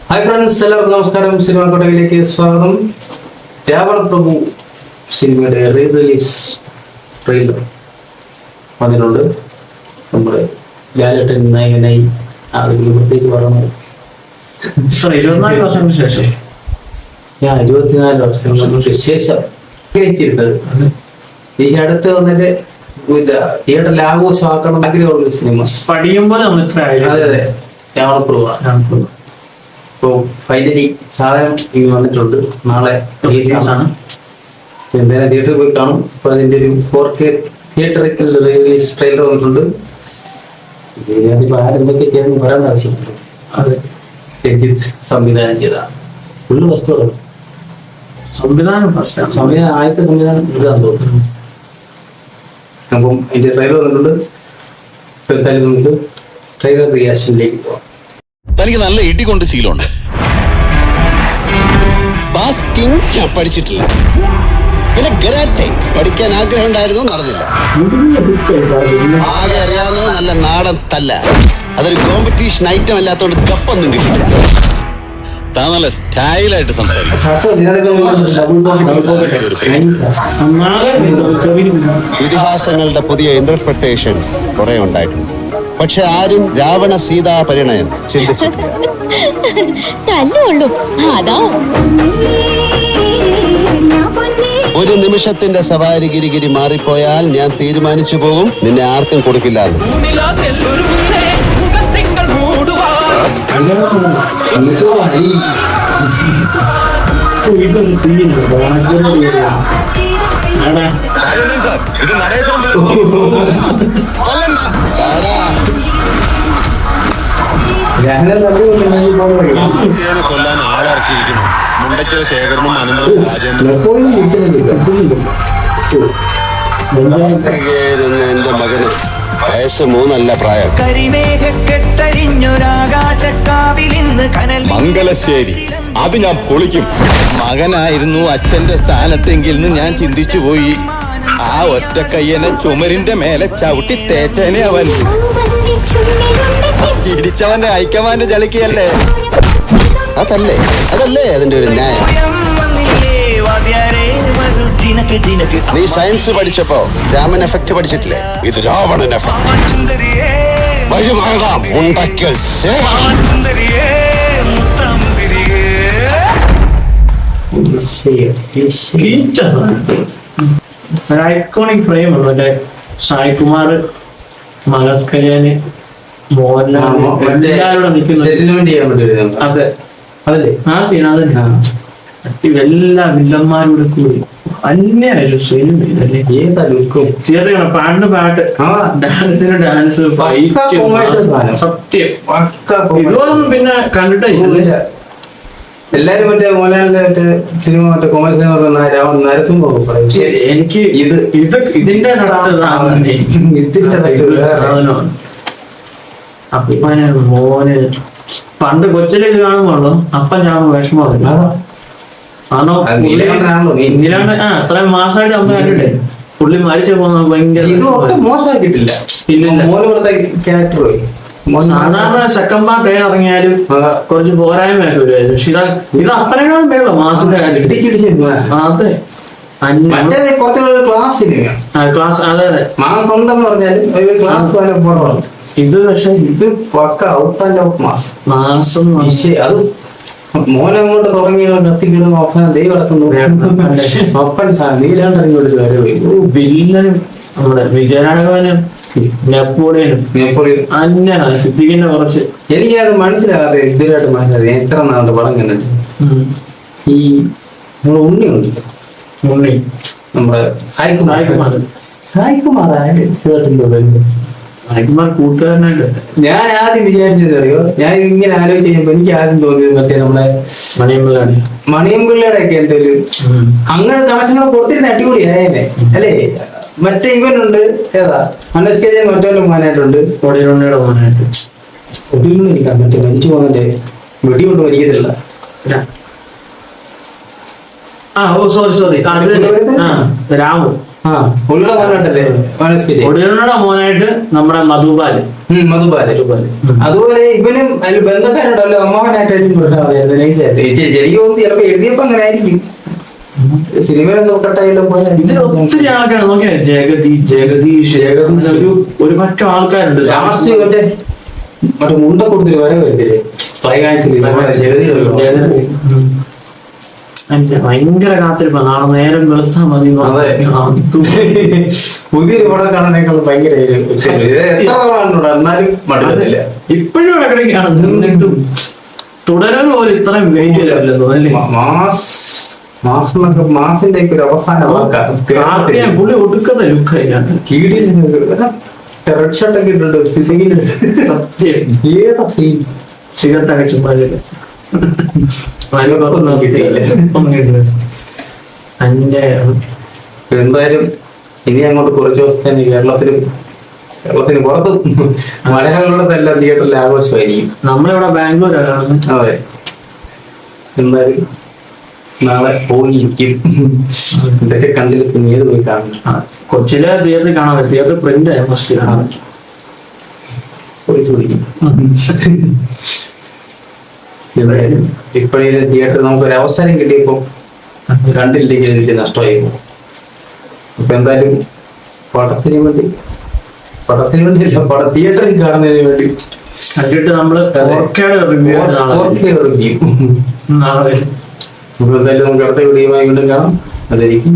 Hi friends, എല്ലാവർക്കും നമസ്കാരം. Cinema കൊട്ടയിലേക്ക് സ്വാഗതം. രാവണ പ്രഭു സിനിമയുടെ റീ റിലീസ് ട്രെയിലർ അതിനുണ്ട്. നമ്മുടെ ലാലേട്ടൻ നായകനായി ആളുകൾ പ്രത്യേകിച്ച് പറഞ്ഞു 24 വർഷങ്ങൾക്ക് ശേഷം 24 വർഷങ്ങൾക്ക് ശേഷം ഗ്രഹിച്ചിരുന്നത്. ഈ അടുത്ത് വന്നിട്ട് തിയേറ്ററിൽ ആഘോഷമാക്കണം ആഗ്രഹമുള്ള സിനിമ പഠിക്കുമ്പോൾ നമ്മൾ ഇത്ര അതെ അതെ രാവണ പ്രഭു. ഇപ്പോൾ ഫൈനലി സാധനം വന്നിട്ടുണ്ട്. നാളെ റിലീസാണ്. എന്തായാലും തിയേറ്ററിൽ പോയി കാണും. അപ്പോൾ അതിൻ്റെ ഒരു 4K തിയേറ്ററിക്കൽ റിലീസ് ട്രെയിലർ വന്നിട്ടുണ്ട്. ഇതിനകത്ത് ആരെന്തൊക്കെ ചെയ്യുന്നു പറയേണ്ട ആവശ്യമുണ്ട്. അത് രഞ്ജിത്ത് സംവിധാനം ചെയ്തതാണ്. ഫുള്ള് വസ്തുവാണ്. സംവിധാനം ആദ്യത്തെ സംവിധാനം ഇതാന്ന് തോന്നുന്നു. അപ്പം അതിൻ്റെ ട്രെയിലർ വന്നിട്ടുണ്ട്. ഇപ്പോൾ എന്തായാലും നമുക്ക് ട്രെയിലർ റിയാക്ഷനിലേക്ക് പോവാം. തനിക്ക് നല്ല ഇടികൊണ്ട് ശീലമുണ്ട്. ബാസ്കിംഗ് ഞാൻ പഠിച്ചിട്ടില്ല. പിന്നെ ഗരാറ്റെ പഠിക്കാൻ ആഗ്രഹം ഉണ്ടായിരുന്നു, നടന്നില്ല. ആകെ അറിയാവുന്നത് നല്ല നാടൻ തല്ല. അതൊരു കോമ്പറ്റീഷൻ ഐറ്റം അല്ലാത്തോണ്ട് കപ്പൊന്നും കിട്ടില്ല. താൻ നല്ല സ്റ്റൈലായിട്ട് സംസാരിക്കും. ഇതിഹാസങ്ങളുടെ പുതിയ ഇന്റർപ്രിട്ടേഷൻസ് കുറെ ഉണ്ടായിട്ടുണ്ട്. പക്ഷെ ആരും രാവണ സീതാ പരിണയം ചിന്തിച്ചിട്ടില്ല. ഒരു നിമിഷത്തിന്റെ സവാരി ഗിരിഗിരി മാറിപ്പോയാൽ ഞാൻ തീരുമാനിച്ചു പോകും, നിന്നെ ആർക്കും കൊടുക്കില്ല. കൊല്ലാൻ ആളിറക്കിയിരിക്കുന്നു. മുണ്ടയ്ക്കൽ ശേഖരനും അനന്തവും എന്റെ മകന് വയസ്സ് 3 അല്ല പ്രായം. മംഗലശ്ശേരി അത് ഞാൻ പൊളിക്കും. മകനായിരുന്നു അച്ഛന്റെ സ്ഥാനത്തെങ്കിൽ ഞാൻ ചിന്തിച്ചു പോയി. ആ ഒറ്റക്കയ്യനെ ചുമരിന്റെ മേലെ ചവിട്ടി തേച്ചേനെ അവൻ. ഇടിച്ചവന്റെ ഹൈക്കമാൻഡ് ചളിക്കല്ലേ. അതല്ലേ അതിന്റെ ഒരു ന്യായം. നീ സയൻസ് പഠിച്ചപ്പോ രാമൻ എഫക്ട് പഠിച്ചിട്ടില്ലേ? ഇത് Ravanan effect. Mundakkal iconic frame ആണ്. മറ്റേ സായികുമാർ, മഹസ് കല്യാണി, മോഹൻലാൽ എല്ലാവരും നിൽക്കുന്നു. അതെ അതല്ലേ ആ സീൻ. അതന്നെ എല്ലാ വില്ലന്മാരുടെ കൂടി അന്യായാലും സിനിമ ഇതല്ലേ. ഏതാ പാട്ട് ഡാൻസിന് ഡാൻസ്, സത്യം. ഇതൊന്നും പിന്നെ കണ്ടിട്ടേ എല്ലാരും മറ്റേ മോഹൻലാലിന്റെ മറ്റേ സിനിമ മറ്റേ കൊമേഴ്സ് നരസിംഹ പറയും. എനിക്ക് ഇതിന്റെ സാധനമാണ്. അപ്പനെ മോന് പണ്ട് കൊച്ചിലെ ഇത് കാണുമ്പോഴോ അപ്പൻ ഞാൻ വിഷമമായിരുന്നു. ആണോ ഇന്ദിരാണ്ട് അത്രയും മാസമായിട്ട് അമ്മ കണ്ടിട്ടേ പുള്ളി മരിച്ചു പോകുന്ന ഭയങ്കര മോശമാക്കിയിട്ടില്ല. ക്യാരക്ടർ പോയി. സാധാരണ സെക്കൻഡ് പാർട്ട് ഇറങ്ങിയാലും കുറച്ച് പോരായ്മയൊക്കെ വരുമായിരുന്നു. പക്ഷെ ഇത് അപ്പനേക്കാളും വേണോ മാസിന്റെ കാര്യം. അതെ കുറച്ചുകൂടെ ക്ലാസ് സിനിമ. ക്ലാസ് അതെ അതെ മാസ് ഉണ്ടെന്ന് പറഞ്ഞാലും ഒരു ക്ലാസ് പോലെയാണ് ഇത്. പക്ഷെ ഇത് പക്ക ഔട്ട് ആൻഡ് ഔട്ട് മാസം അത് മോനങ്ങോട്ട് തുടങ്ങി കത്തിക്കലും അവസാനം ദൈവം കിടക്കുന്നു. ഒപ്പൻ നീലാണ്ടറിങ്ങോട്ട് വരവ് വില്ലനും നമ്മുടെ വിജയരാഘവനും നെപ്പോളിയനും അന്യാണ് സിദ്ദിഖിന്റെ കുറച്ച്. എനിക്കത് മനസ്സിലാകാതെ ഇതുവരായിട്ട് മനസ്സിലാകാതെ എത്ര നാളുടെ പടം കണ്ടിട്ട്. ഈ നമ്മുടെ ഉണ്ണിയുണ്ട്, ഉണ്ണി നമ്മുടെ സായികുമാർ കൂട്ടുകാരനായിട്ട് ഞാൻ ആദ്യം വിചാരിച്ചത് അറിയോ, ഞാൻ ഇങ്ങനെ ആലോചിച്ച് കഴിഞ്ഞപ്പോ എനിക്ക് ആദ്യം തോന്നിയത് മറ്റേ നമ്മുടെ മണിയമ്പിള്ളയുടെ ഒക്കെ എന്തൊരു അങ്ങനെ കണക്ഷനൊക്കെ കൊടുത്തിരുന്ന അടിപൊളിയായല്ലേ അല്ലേ. മറ്റേ ഇവനുണ്ട് ഏതാ മനോജ് കെ ജയൻ മറ്റവന്റെ മോനായിട്ടുണ്ട്. ഒടിയുണ്ണിയുടെ മോനായിട്ട് ഒടിയുണ്ണി എനിക്കാ മറ്റേ മരിച്ചു പോകുന്നതിന്റെ വെടികൊണ്ട് മരിക്കത്തില്ല. സോറി രാമു ആ പുള്ളിയുടെ മോനായിട്ടല്ലേ മനസ്സിലായി. ഒടിയനോടെ മോനായിട്ട് നമ്മുടെ മധുബാല്. മധുബാല്. അതുപോലെ ഇവനും അതിൽ ബന്ധക്കാരുണ്ടല്ലോ അമ്മാവനായിട്ടായിരിക്കും എനിക്ക് തോന്നി ചിലപ്പോ എഴുതിയപ്പോ അങ്ങനെ ആയിരിക്കും. സിനിമയിലൊന്നും കട്ടായാലും ഇതിൽ ഒത്തിരി ആൾക്കാർ നോക്കിയാ ജഗദീഷ് ഒരു മറ്റു ആൾക്കാരുണ്ട്. ലാസ്റ്റ് മറ്റേ മുണ്ട കൊടുത്തിട്ട് വരെ വരത്തില്ലേ ഭയങ്കര കാത്തിരിപ്പാ. നാളെ നേരം വെളുത്താൽ മതി. പുതിയൊരു പടം കാണാനേക്കാളും ഭയങ്കര എന്നാലും മടുക്കുന്നില്ല. ഇപ്പോഴും ഇടക്കിടയ്ക്കാണ് നിന്നിട്ടും തുടരും പോലും ഇത്രയും വെയിറ്റ് ചെയ്തല്ലോ. മാസിന്റെ ഒക്കെ ഒരു അവസാനം പുള്ളി ഒടുക്കുന്ന ലുക്ക് അതിനകത്ത്. റെഡ് ഷർട്ടൊക്കെ ഇട്ടിട്ടുണ്ട്. സത്യം ഏതാ സീൻ സിഗരറ്റ് അടിച്ചുമാരില്ല. എന്തായാലും ഇനി അങ്ങോട്ട് കുറച്ച് ദിവസത്തെ കേരളത്തിന് പുറത്തും മലയാളികളുടെ എല്ലാ തിയേറ്ററിൽ ആഘോഷമായിരിക്കും. നമ്മളിവിടെ ബാംഗ്ലൂരാണ്. അതെ, എന്തായാലും നാളെ പോയിരിക്കും. ഇതൊക്കെ കണ്ടില്ല പിന്നെ ഏത് പോയി കാണും. കൊച്ചിയിലെ തിയേറ്ററിൽ കാണാൻ പറ്റും. തിയേറ്റർ പ്രിന്റ് ആയി ഫസ്റ്റ് കാണാൻ പോയി ചോദിക്കും. ഇപ്പോഴേ തിയേറ്റർ നമുക്കൊരു അവസരം കിട്ടിയപ്പോ കണ്ടില്ലെങ്കിൽ എനിക്ക് നഷ്ടമായി പോകും. അപ്പൊ എന്തായാലും പടത്തിന് വേണ്ടിയല്ല, തിയേറ്ററിൽ കാണുന്നതിന് വേണ്ടി കണ്ടിട്ട് നമ്മള് റിവ്യൂ നാളെ. അപ്പൊ എന്തായാലും നമുക്ക് അടുത്ത വീഡിയോയുമായി വീണ്ടും കാണാം. അതായിരിക്കും.